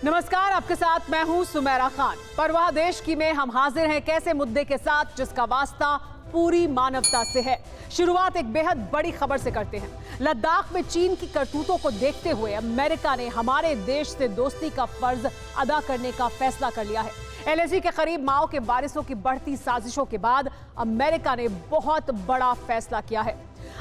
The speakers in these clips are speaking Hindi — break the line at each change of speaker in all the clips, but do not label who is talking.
नमस्कार, आपके साथ मैं हूं सुमेरा खान। परवाह देश की में हम हाजिर हैं कैसे मुद्दे के साथ जिसका वास्ता पूरी मानवता से है। शुरुआत एक बेहद बड़ी खबर से करते हैं। लद्दाख में चीन की करतूतों को देखते हुए अमेरिका ने हमारे देश से दोस्ती का फर्ज अदा करने का फैसला कर लिया है। एलएसी के करीब माओ के वारिसों की बढ़ती साजिशों के बाद अमेरिका ने बहुत बड़ा फैसला किया है।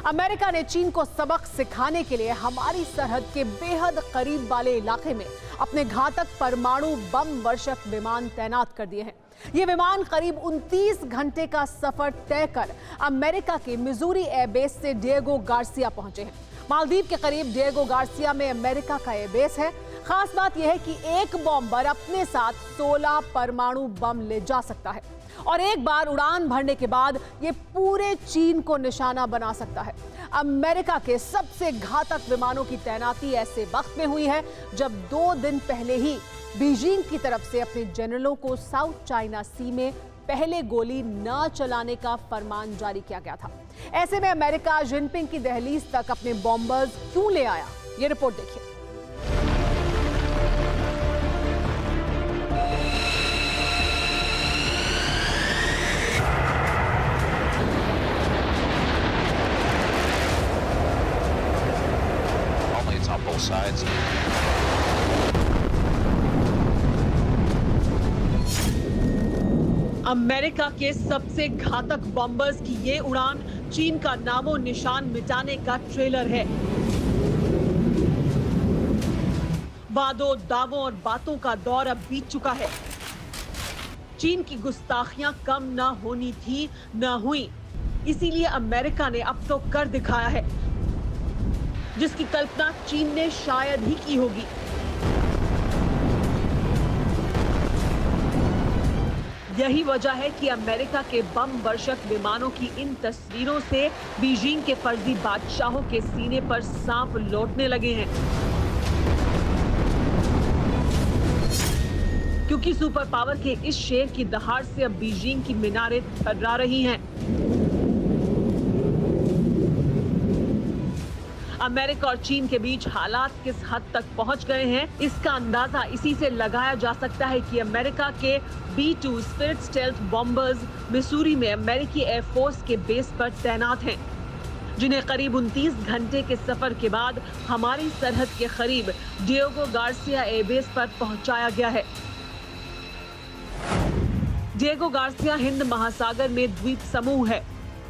अमेरिका ने चीन को सबक सिखाने के लिए हमारी सरहद के बेहद करीब वाले इलाके में अपने घातक परमाणु बम वर्षक विमान तैनात कर दिए हैं। ये विमान करीब 29 घंटे का सफर तय कर अमेरिका के मिजूरी एयरबेस से डिएगो गार्सिया पहुंचे हैं। मालदीव के करीब डिएगो गार्सिया में अमेरिका का एयरबेस है। खास बात यह है कि एक बॉम्बर अपने साथ 16 परमाणु बम ले जा सकता है और एक बार उड़ान भरने के बाद ये पूरे चीन को निशाना बना सकता है। अमेरिका के सबसे घातक विमानों की तैनाती ऐसे वक्त में हुई है जब 2 दिन पहले ही बीजिंग की तरफ से अपने जनरलों को साउथ चाइना सी में पहले गोली न चलाने का फरमान जारी किया गया था। ऐसे में अमेरिका जिनपिंग की दहलीज तक अपने बॉम्बर्स क्यों ले आया, ये रिपोर्ट देखिए।
Sides.
अमेरिका के सबसे घातक बॉम्बर्स की ये उड़ान चीन का नामो निशान मिटाने का ट्रेलर है। वादों, दावों और बातों का दौर अब बीत चुका है। चीन की गुस्ताखियां कम ना होनी थी, ना हुई, इसीलिए अमेरिका ने अब तो कर दिखाया है जिसकी कल्पना चीन ने शायद ही की होगी। यही वजह है कि अमेरिका के बम वर्षक विमानों की इन तस्वीरों से बीजिंग के फर्जी बादशाहों के सीने पर सांप लौटने लगे हैं, क्योंकि सुपर पावर के इस शेर की दहाड़ से अब बीजिंग की मीनारें थर्रा रही हैं। अमेरिका और चीन के बीच हालात किस हद तक पहुंच गए हैं, इसका अंदाजा इसी से लगाया जा सकता है कि अमेरिका के B-2 spirit stealth bombers Missouri में अमेरिकी एयरफोर्स के बेस पर तैनात हैं, जिन्हें करीब 29 घंटे के सफर के बाद हमारी सरहद के करीब डिएगो गार्सिया एयरबेस पर पहुंचाया गया है। डिएगो गार्सिया हिंद महासागर में द्वीप समूह है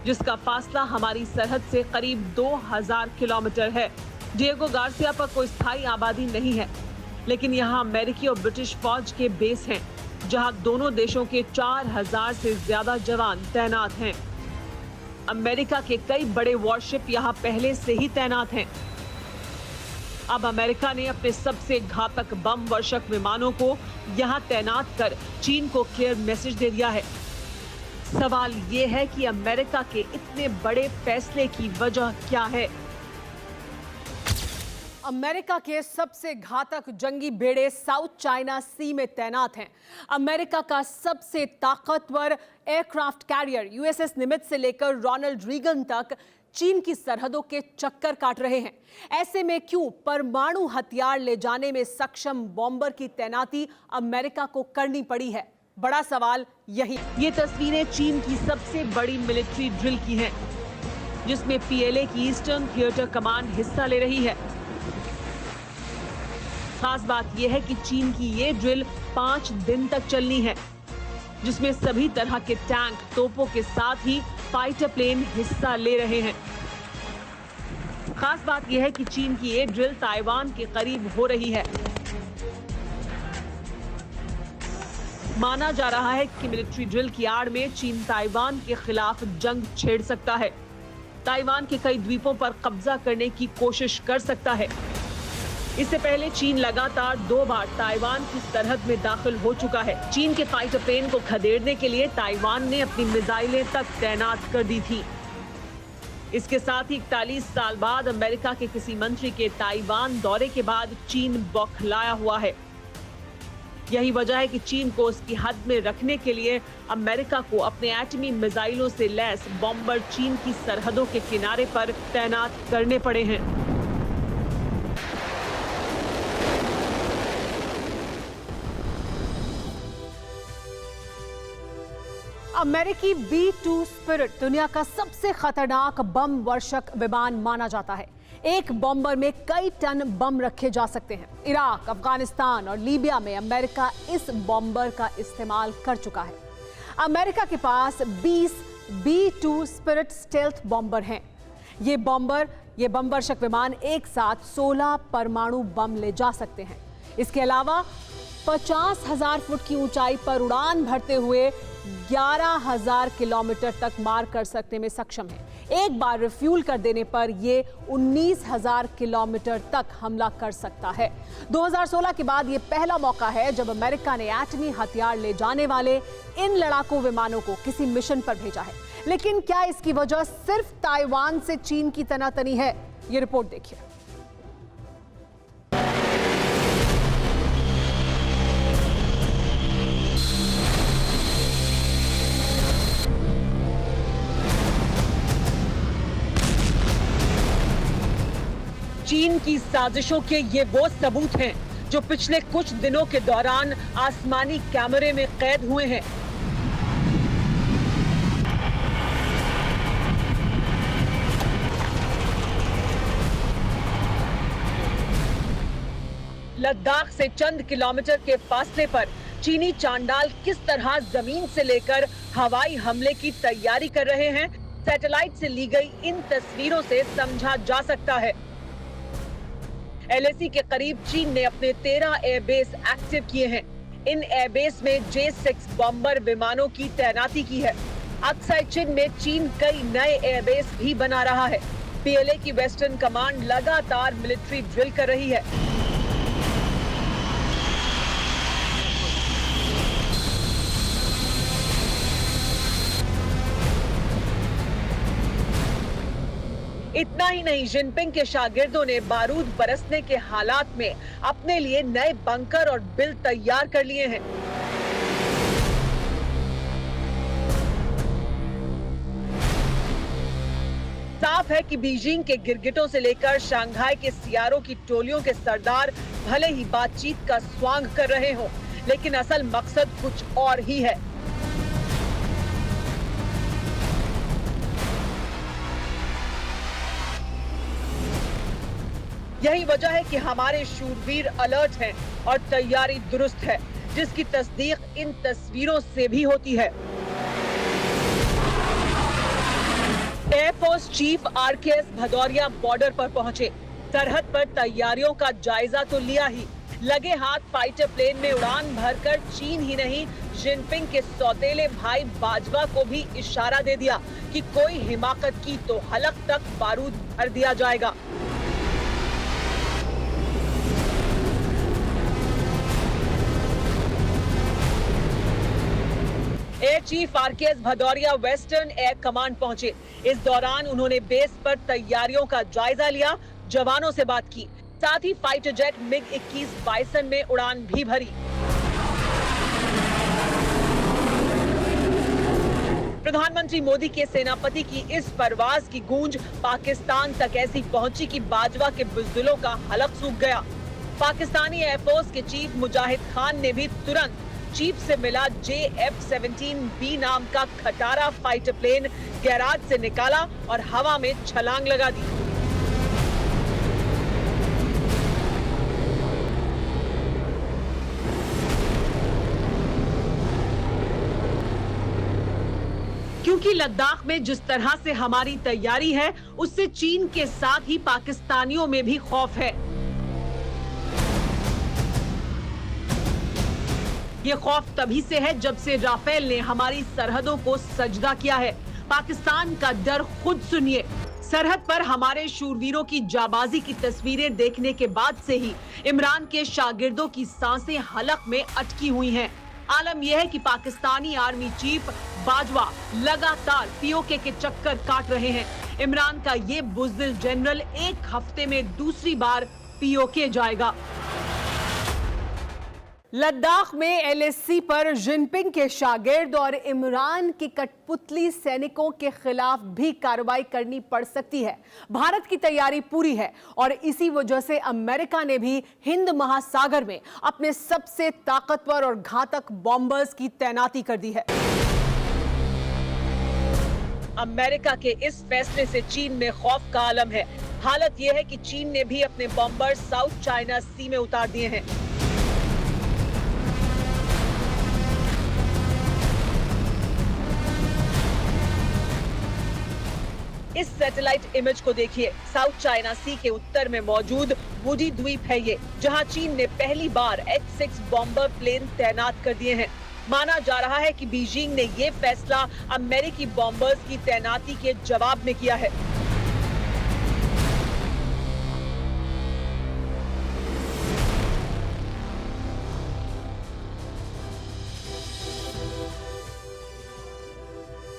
जिसका फासला हमारी सरहद से करीब 2000 किलोमीटर है। डिएगो गार्सिया पर कोई स्थायी आबादी नहीं है, लेकिन यहाँ अमेरिकी और ब्रिटिश फौज के बेस हैं, जहाँ दोनों देशों के 4000 से ज्यादा जवान तैनात हैं। अमेरिका के कई बड़े वॉरशिप यहाँ पहले से ही तैनात हैं। अब अमेरिका ने अपने सबसे घातक बम वर्षक विमानों को यहाँ तैनात कर चीन को क्लियर मैसेज दे दिया है। सवाल ये है कि अमेरिका के इतने बड़े फैसले की वजह क्या है। अमेरिका के सबसे घातक जंगी बेड़े साउथ चाइना सी में तैनात हैं। अमेरिका का सबसे ताकतवर एयरक्राफ्ट कैरियर यूएसएस निमित्ज से लेकर रोनाल्ड रीगन तक चीन की सरहदों के चक्कर काट रहे हैं। ऐसे में क्यों परमाणु हथियार ले जाने में सक्षम बॉम्बर की तैनाती अमेरिका को करनी पड़ी है? बड़ा सवाल यही। ये तस्वीरें चीन की सबसे बड़ी मिलिट्री ड्रिल की हैं, जिसमें पीएलए की ईस्टर्न थिएटर कमांड हिस्सा ले रही है। खास बात यह है कि चीन की ये ड्रिल 5 दिन तक चलनी है, जिसमें सभी तरह के टैंक, तोपों के साथ ही फाइटर प्लेन हिस्सा ले रहे हैं। खास बात यह है कि चीन की ये ड्रिल ताइवान के करीब हो रही है। माना जा रहा है कि मिलिट्री ड्रिल की आड़ में चीन ताइवान के खिलाफ जंग छेड़ सकता है, ताइवान के कई द्वीपों पर कब्जा करने की कोशिश कर सकता है। इससे पहले चीन लगातार 2 बार ताइवान की सरहद में दाखिल हो चुका है। चीन के फाइटर प्लेन को खदेड़ने के लिए ताइवान ने अपनी मिसाइलें तक तैनात कर दी थी। इसके साथ ही 41 साल बाद अमेरिका के किसी मंत्री के ताइवान दौरे के बाद चीन बौखलाया हुआ है। यही वजह है कि चीन को उसकी हद में रखने के लिए अमेरिका को अपने एटमी मिसाइलों से लैस बॉम्बर चीन की सरहदों के किनारे पर तैनात करने पड़े हैं। अमेरिकी B-2 स्पिरिट दुनिया का सबसे खतरनाक बम वर्षक विमान माना जाता है। एक बॉम्बर में कई टन बम रखे जा सकते हैं। इराक, अफगानिस्तान और लीबिया में अमेरिका इस बॉम्बर का इस्तेमाल कर चुका है। अमेरिका के पास 20 B-2 स्पिरिट स्टेल्थ बॉम्बर हैं। ये बम वर्षक विमान एक साथ 16 परमाणु बम ले जा सकते हैं। इसके अलावा 50,000 फुट की ऊंचाई पर उड़ान भरते हुए 11,000 किलोमीटर तक मार कर सकने में सक्षम है। एक बार रिफ्यूल कर देने पर यह 19,000 किलोमीटर तक हमला कर सकता है। 2016 के बाद यह पहला मौका है जब अमेरिका ने एटमी हथियार ले जाने वाले इन लड़ाकू विमानों को किसी मिशन पर भेजा है। लेकिन क्या इसकी वजह सिर्फ ताइवान से चीन की तनातनी है? ये रिपोर्ट देखिए।
चीन की साजिशों के ये वो सबूत हैं जो पिछले कुछ दिनों के दौरान आसमानी कैमरे में कैद हुए हैं। लद्दाख से चंद किलोमीटर के फासले पर चीनी चांडाल किस तरह जमीन से लेकर हवाई हमले की तैयारी कर रहे हैं, सैटेलाइट से ली गई इन तस्वीरों से समझा जा सकता है। LAC के करीब चीन ने अपने 13 एयरबेस एक्टिव किए हैं। इन एयरबेस में J-6 बॉम्बर विमानों की तैनाती की है। अक्साई चिन में चीन कई नए एयरबेस भी बना रहा है। PLA की वेस्टर्न कमांड लगातार मिलिट्री ड्रिल कर रही है। इतना ही नहीं, जिनपिंग के शागिर्दों ने बारूद बरसने के हालात में अपने लिए नए बंकर और बिल तैयार कर लिए हैं। साफ है कि बीजिंग के गिरगिटों से लेकर शंघाई के सियारों की टोलियों के सरदार भले ही बातचीत का स्वांग कर रहे हों, लेकिन असल मकसद कुछ और ही है। यही वजह है कि हमारे शूरवीर अलर्ट हैं और तैयारी दुरुस्त है, जिसकी तस्दीक इन तस्वीरों से भी होती है। Air force chief RKS Bhadauria border पर पहुंचे। सरहद पर तैयारियों का जायजा तो लिया ही, लगे हाथ फाइटर प्लेन में उड़ान भरकर चीन ही नहीं, जिनपिंग के सौतेले भाई बाजवा को भी इशारा दे दिया कि कोई हिमाकत की तो हलक तक बारूद भर दिया जाएगा। Air chief RKS Bhadauria western air command पहुंचे। इस दौरान उन्होंने बेस पर तैयारियों का जायजा लिया, जवानों से बात की, साथ ही फाइटर जेट MiG-21 बाइसन में उड़ान भी भरी। प्रधानमंत्री मोदी के सेनापति की इस परवाज की गूंज पाकिस्तान तक ऐसी पहुंची कि बाजवा के बुज़दिलों का हलक सूख गया। पाकिस्तानी एयरफोर्स के चीफ मुजाहिद खान ने भी तुरंत चीफ से मिला JF-17B नाम का खटारा फाइटर प्लेन गैराज से निकाला और हवा में छलांग लगा दी। क्योंकि लद्दाख में जिस तरह से हमारी तैयारी है, उससे चीन के साथ ही पाकिस्तानियों में भी खौफ है। ये खौफ तभी से है जब से राफेल ने हमारी सरहदों को सजदा किया है। पाकिस्तान का डर खुद सुनिए। सरहद पर हमारे शूरवीरों की जाबाजी की तस्वीरें देखने के बाद से ही इमरान के शागिर्दों की सांसें हलक में अटकी हुई हैं। आलम यह है कि पाकिस्तानी आर्मी चीफ बाजवा लगातार POK के चक्कर काट रहे हैं। इमरान का ये बुज़दिल जनरल एक हफ्ते में दूसरी बार POK जाएगा।
लद्दाख में LAC पर जिनपिंग के शागिर्द और इमरान के कठपुतली सैनिकों के खिलाफ भी कार्रवाई करनी पड़ सकती है। भारत की तैयारी पूरी है और इसी वजह से अमेरिका ने भी हिंद महासागर में अपने सबसे ताकतवर और घातक बॉम्बर्स की तैनाती कर दी है।
अमेरिका के इस फैसले से चीन में खौफ का आलम है। हालत यह है कि चीन ने भी अपने बॉम्बर साउथ चाइना सी में उतार दिए हैं। इस सैटेलाइट इमेज को देखिए। साउथ चाइना सी के उत्तर में मौजूद वुडी द्वीप है ये, जहां चीन ने पहली बार H-6 बॉम्बर प्लेन तैनात कर दिए हैं। माना जा रहा है कि बीजिंग ने ये फैसला अमेरिकी बॉम्बर्स की तैनाती के जवाब में किया है।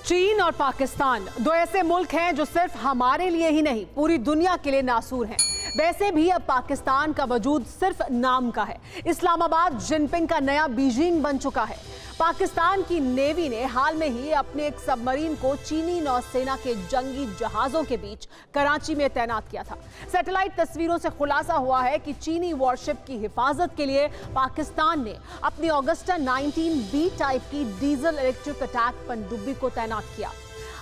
चीन और पाकिस्तान दो ऐसे मुल्क हैं जो सिर्फ हमारे लिए ही नहीं पूरी दुनिया के लिए नासूर हैं। वैसे भी अब पाकिस्तान का वजूद सिर्फ नाम का है। इस्लामाबाद जिनपिंग का नया बीजिंग बन चुका है। पाकिस्तान की नेवी ने हाल में ही अपने एक सबमरीन को चीनी नौसेना के जंगी जहाजों के बीच कराची में तैनात किया था। सैटेलाइट तस्वीरों से खुलासा हुआ है कि चीनी वॉरशिप की हिफाजत के लिए पाकिस्तान ने अपनी ऑगस्टा 19B टाइप की डीजल इलेक्ट्रिक अटैक पनडुब्बी को तैनात किया।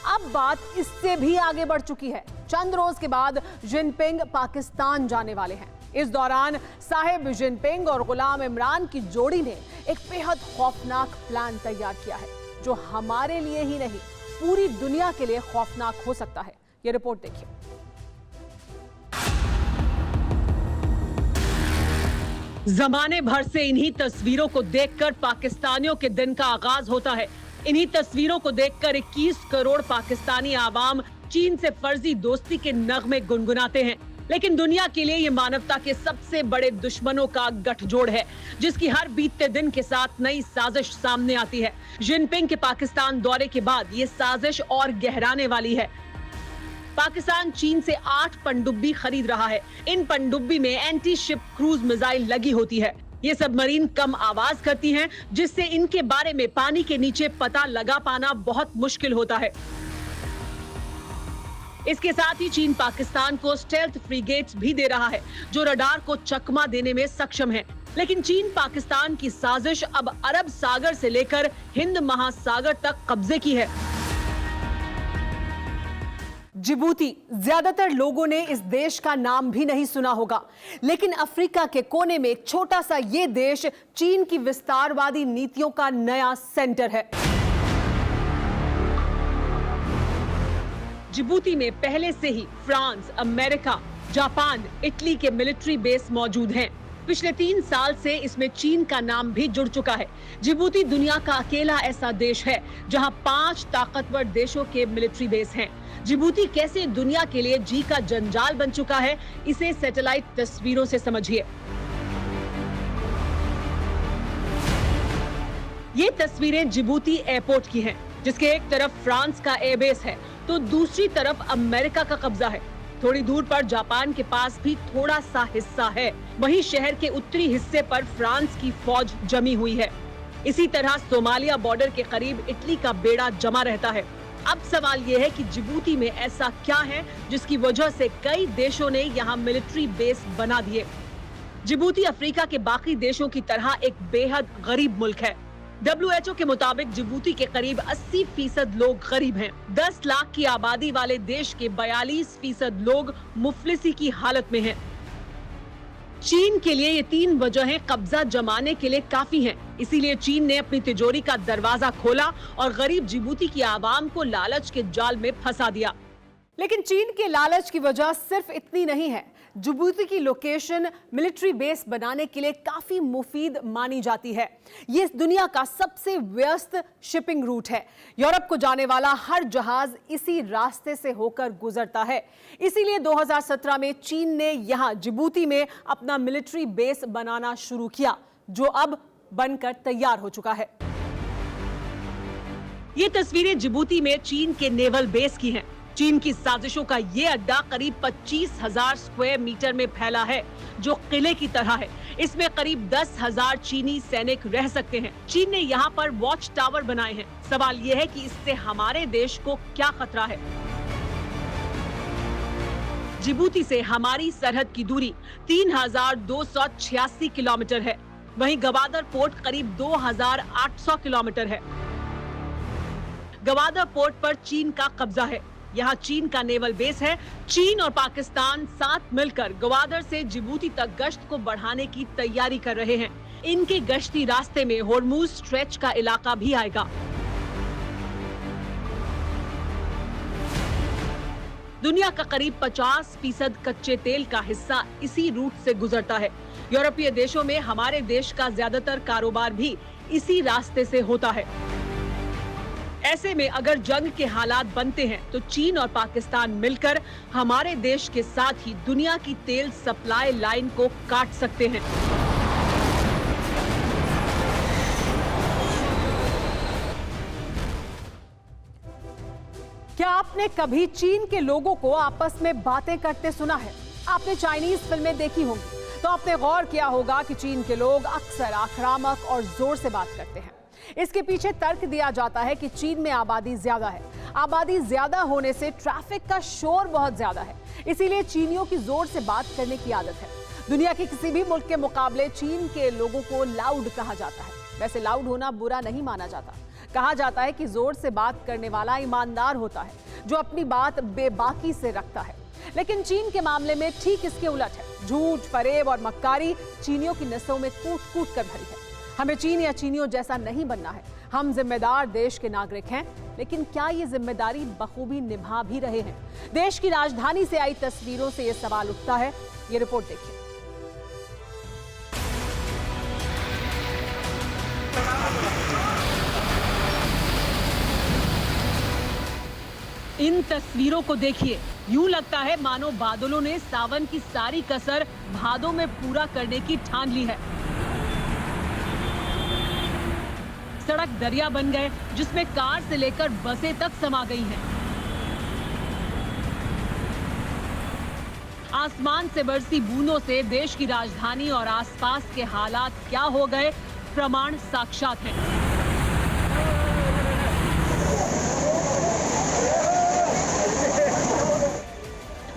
अब बात इससे भी आगे बढ़ चुकी है। चंद रोज के बाद जिनपिंग पाकिस्तान जाने वाले हैं। इस दौरान साहिब जिनपिंग और गुलाम इमरान की जोड़ी ने एक बेहद खौफनाक प्लान तैयार किया है, जो हमारे लिए ही नहीं पूरी दुनिया के लिए खौफनाक हो सकता है। ये रिपोर्ट देखिए।
जमाने भर से इन्हीं तस्वीरों को देखकर पाकिस्तानियों के दिन का आगाज होता है। इन्हीं तस्वीरों को देखकर 21 करोड़ पाकिस्तानी आवाम चीन से फर्जी दोस्ती के नगमे गुनगुनाते हैं। लेकिन दुनिया के लिए ये मानवता के सबसे बड़े दुश्मनों का गठजोड़ है, जिसकी हर बीतते दिन के साथ नई साजिश सामने आती है। जिनपिंग के पाकिस्तान दौरे के बाद ये साजिश और गहराने वाली है। पाकिस्तान चीन से 8 पनडुब्बी खरीद रहा है। इन पनडुब्बी में एंटी शिप क्रूज मिसाइल लगी होती है। ये सबमरीन कम आवाज करती हैं, जिससे इनके बारे में पानी के नीचे पता लगा पाना बहुत मुश्किल होता है। इसके साथ ही चीन पाकिस्तान को स्टेल्थ फ्रिगेट्स भी दे रहा है, जो रडार को चकमा देने में सक्षम है। लेकिन चीन पाकिस्तान की साजिश अब अरब सागर से लेकर हिंद महासागर तक कब्जे की है।
जिबूती, ज्यादातर लोगों ने इस देश का नाम भी नहीं सुना होगा, लेकिन अफ्रीका के कोने में एक छोटा सा ये देश चीन की विस्तारवादी नीतियों का नया सेंटर है।
जिबूती में पहले से ही फ्रांस, अमेरिका, जापान, इटली के मिलिट्री बेस मौजूद हैं। पिछले 3 साल से इसमें चीन का नाम भी जुड़ चुका है। जिबूती दुनिया का अकेला ऐसा देश है जहां 5 ताकतवर देशों के मिलिट्री बेस हैं। जिबूती कैसे दुनिया के लिए जी का जंजाल बन चुका है, इसे सैटेलाइट तस्वीरों से समझिए। ये तस्वीरें जिबूती एयरपोर्ट की हैं, जिसके एक तरफ फ्रांस का एयरबेस है तो दूसरी तरफ अमेरिका का कब्जा है। थोड़ी दूर पर जापान के पास भी थोड़ा सा हिस्सा है। वहीं शहर के उत्तरी हिस्से पर फ्रांस की फौज जमी हुई है। इसी तरह सोमालिया बॉर्डर के करीब इटली का बेड़ा जमा रहता है। अब सवाल ये है कि जिबूती में ऐसा क्या है जिसकी वजह से कई देशों ने यहाँ मिलिट्री बेस बना दिए। जिबूती अफ्रीका के बाकी देशों की तरह एक बेहद गरीब मुल्क है। WHO के मुताबिक जिबूती के करीब 80% लोग गरीब हैं। 10 लाख की आबादी वाले देश के 42% लोग मुफलिसी की हालत में हैं। चीन के लिए ये 3 वजहें कब्जा जमाने के लिए काफी हैं। इसीलिए चीन ने अपनी तिजोरी का दरवाजा खोला और गरीब जिबूती की आवाम को लालच के जाल में फंसा दिया।
लेकिन चीन के लालच की वजह सिर्फ इतनी नहीं है। जिबूती की लोकेशन मिलिट्री बेस बनाने के लिए काफी मुफीद मानी जाती है। ये दुनिया का सबसे व्यस्त शिपिंग रूट है। यूरोप को जाने वाला हर जहाज इसी रास्ते से होकर गुजरता है। इसीलिए 2017 में चीन ने यहां जिबूती में अपना मिलिट्री बेस बनाना शुरू किया, जो अब बनकर तैयार हो चुका है।
ये तस्वीरें जिबूती में चीन के नेवल बेस की हैं। चीन की साजिशों का ये अड्डा करीब 25,000 स्क्वायर मीटर में फैला है, जो किले की तरह है। इसमें करीब 10,000 चीनी सैनिक रह सकते हैं। चीन ने यहाँ पर वॉच टावर बनाए हैं। सवाल ये है कि इससे हमारे देश को क्या खतरा है। जिबूती से हमारी सरहद की दूरी 3,286 किलोमीटर है। वहीं गवादर पोर्ट करीब 2,800 किलोमीटर है। गवादर पोर्ट पर चीन का कब्जा है। यहाँ चीन का नेवल बेस है। चीन और पाकिस्तान साथ मिलकर गवादर से जिबूती तक गश्त को बढ़ाने की तैयारी कर रहे हैं। इनके गश्ती रास्ते में होर्मुज स्ट्रेच का इलाका भी आएगा। दुनिया का करीब 50% कच्चे तेल का हिस्सा इसी रूट से गुजरता है। यूरोपीय देशों में हमारे देश का ज्यादातर कारोबार भी इसी रास्ते से होता है। ऐसे में अगर जंग के हालात बनते हैं तो चीन और पाकिस्तान मिलकर हमारे देश के साथ ही दुनिया की तेल सप्लाई लाइन को काट सकते हैं।
क्या आपने कभी चीन के लोगों को आपस में बातें करते सुना है? आपने चाइनीज फिल्में देखी होंगी तो आपने गौर किया होगा कि चीन के लोग अक्सर आक्रामक और जोर से बात करते हैं। इसके पीछे तर्क दिया जाता है कि चीन में आबादी ज्यादा है। आबादी ज्यादा होने से ट्रैफिक का शोर बहुत ज्यादा है, इसीलिए चीनियों की जोर से बात करने की आदत है। दुनिया के किसी भी मुल्क के मुकाबले चीन के लोगों को लाउड कहा जाता है। वैसे लाउड होना बुरा नहीं माना जाता। कहा जाता है कि जोर से बात करने वाला ईमानदार होता है, जो अपनी बात बेबाकी से रखता है। लेकिन चीन के मामले में ठीक इसके उलट है। झूठ, फरेब और मक्कारी चीनियों की नसों में कूट कूट कर भरी है। हमें चीन या चीनियों जैसा नहीं बनना है। हम जिम्मेदार देश के नागरिक हैं, लेकिन क्या ये जिम्मेदारी बखूबी निभा भी रहे हैं? देश की राजधानी से आई तस्वीरों से ये सवाल उठता है। ये रिपोर्ट देखिए।
इन तस्वीरों को देखिए, यूं लगता है मानो बादलों ने सावन की सारी कसर भादों में पूरा करने की ठान ली है। सड़क दरिया बन गए, जिसमें कार से लेकर बसें तक समा गई हैं। आसमान से बरसी बूंदों से देश की राजधानी और आसपास के हालात क्या हो गए, प्रमाण साक्षात हैं।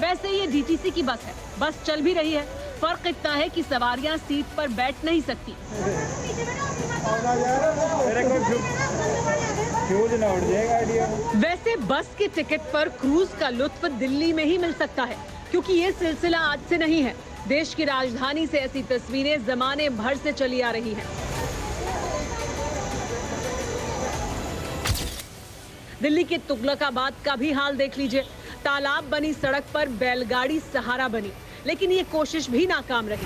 वैसे ये डीटीसी की बस है। बस चल भी रही है, फर्क इतना है कि सवारियां सीट पर बैठ नहीं सकती। वैसे बस के टिकट पर क्रूज का लुत्फ दिल्ली में ही मिल सकता है, क्योंकि ये सिलसिला आज से नहीं है। देश की राजधानी से ऐसी तस्वीरें जमाने भर से चली आ रही हैं। दिल्ली के तुगलकाबाद का भी हाल देख लीजिए। तालाब बनी सड़क पर बैलगाड़ी सहारा बनी, लेकिन ये कोशिश भी नाकाम रही।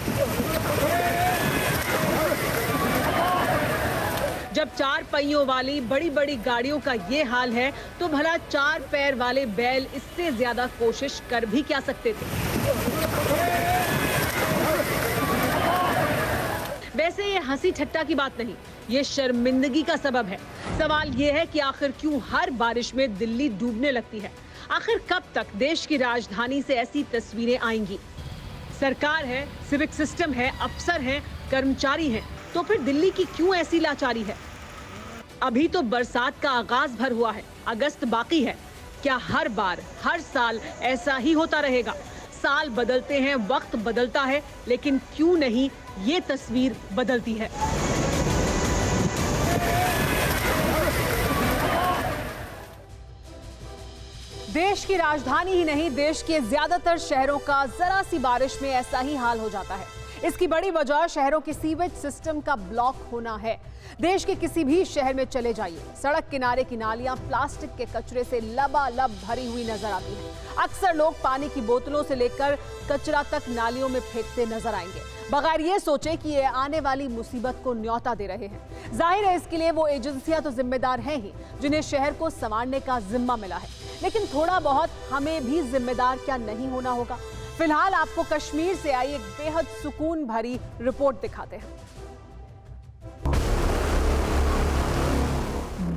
जब 4 पहियों वाली बड़ी बड़ी गाड़ियों का ये हाल है, तो भला 4 पैर वाले बैल इससे ज्यादा कोशिश कर भी क्या सकते थे? वैसे ये हंसी ठट्टा की बात नहीं, ये शर्मिंदगी का सबब है। सवाल ये है कि आखिर क्यों हर बारिश में दिल्ली डूबने लगती है? आखिर कब तक देश की राजधानी से ऐसी तस्वीरें आएंगी? सरकार है, सिविक सिस्टम है, अफसर हैं, कर्मचारी हैं, तो फिर दिल्ली की क्यों ऐसी लाचारी है? अभी तो बरसात का आगाज भर हुआ है, अगस्त बाकी है। क्या हर बार, हर साल ऐसा ही होता रहेगा? साल बदलते हैं, वक्त बदलता है, लेकिन क्यों नहीं ये तस्वीर बदलती है?
देश की राजधानी ही नहीं, देश के ज्यादातर शहरों का जरा सी बारिश में ऐसा ही हाल हो जाता है। इसकी बड़ी वजह शहरों के सीवेज सिस्टम का ब्लॉक होना है। देश के किसी भी शहर में चले जाइए, सड़क किनारे की नालियां प्लास्टिक के कचरे से लबालब भरी हुई नजर आती हैं। अक्सर लोग पानी की बोतलों से लेकर कचरा तक नालियों में फेंकते नजर आएंगे, बगैर ये सोचे कि ये आने वाली मुसीबत को न्योता दे रहे हैं। जाहिर है इसके लिए वो एजेंसियां तो जिम्मेदार हैं ही, जिन्हें शहर को संवारने का जिम्मा मिला है, लेकिन थोड़ा बहुत हमें भी जिम्मेदार क्या नहीं होना होगा? फिलहाल आपको कश्मीर से आई एक बेहद सुकून भरी रिपोर्ट दिखाते हैं।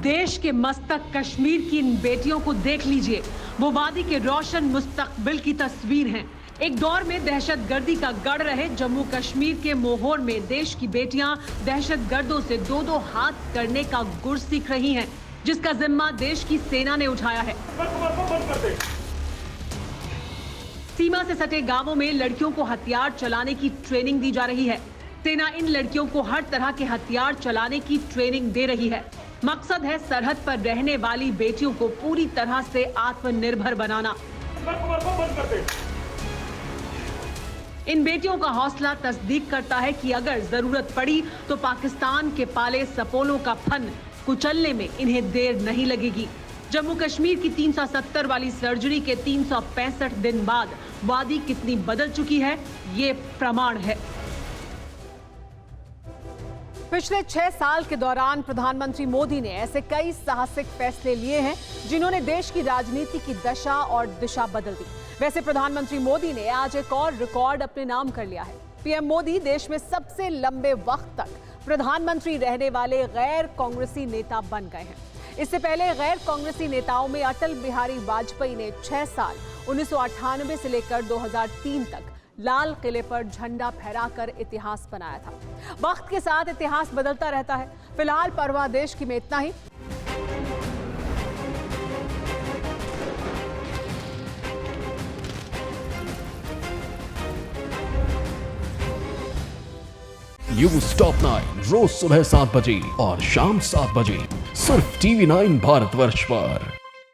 देश के मस्तक कश्मीर की इन बेटियों को देख लीजिए। वो वादी के रोशन मुस्तकबिल की तस्वीर हैं। एक दौर में दहशतगर्दी का गढ़ रहे जम्मू कश्मीर के मोहोर में देश की बेटियां दहशतगर्दों से 2-2 हाथ करने का गुर सीख रही हैं, जिसका जिम्मा देश की सेना ने उठाया है। सीमा से सटे गांवों में लड़कियों को हथियार चलाने की ट्रेनिंग दी जा रही है। सेना इन लड़कियों को हर तरह के हथियार चलाने की ट्रेनिंग दे रही है। मकसद है सरहद पर रहने वाली बेटियों को पूरी तरह से आत्मनिर्भर बनाना। इन बेटियों का हौसला तस्दीक करता है कि अगर जरूरत पड़ी तो पाकिस्तान के पाले सपोलों का फन कुचलने में इन्हें देर नहीं लगेगी। जम्मू कश्मीर की 370 वाली सर्जरी के 365 दिन बाद वादी कितनी बदल चुकी है, ये प्रमाण है।
पिछले 6 साल के दौरान प्रधानमंत्री मोदी ने ऐसे कई साहसिक फैसले लिए हैं जिन्होंने देश की राजनीति की दशा और दिशा बदल दी। वैसे प्रधानमंत्री मोदी ने आज एक और रिकॉर्ड अपने नाम कर लिया है। पीएम मोदी देश में सबसे लंबे वक्त तक प्रधानमंत्री रहने वाले गैर कांग्रेसी नेता बन गए हैं। इससे पहले गैर कांग्रेसी नेताओं में अटल बिहारी वाजपेयी ने 6 साल 1998 से लेकर 2003 तक लाल किले पर झंडा फहराकर इतिहास बनाया था। वक्त के साथ इतिहास बदलता रहता है। फिलहाल परवाह देश की में इतना ही।
न्यूज़ टॉप 9 रोज सुबह 7 बजे और शाम 7 बजे सिर्फ TV9 भारतवर्ष पर।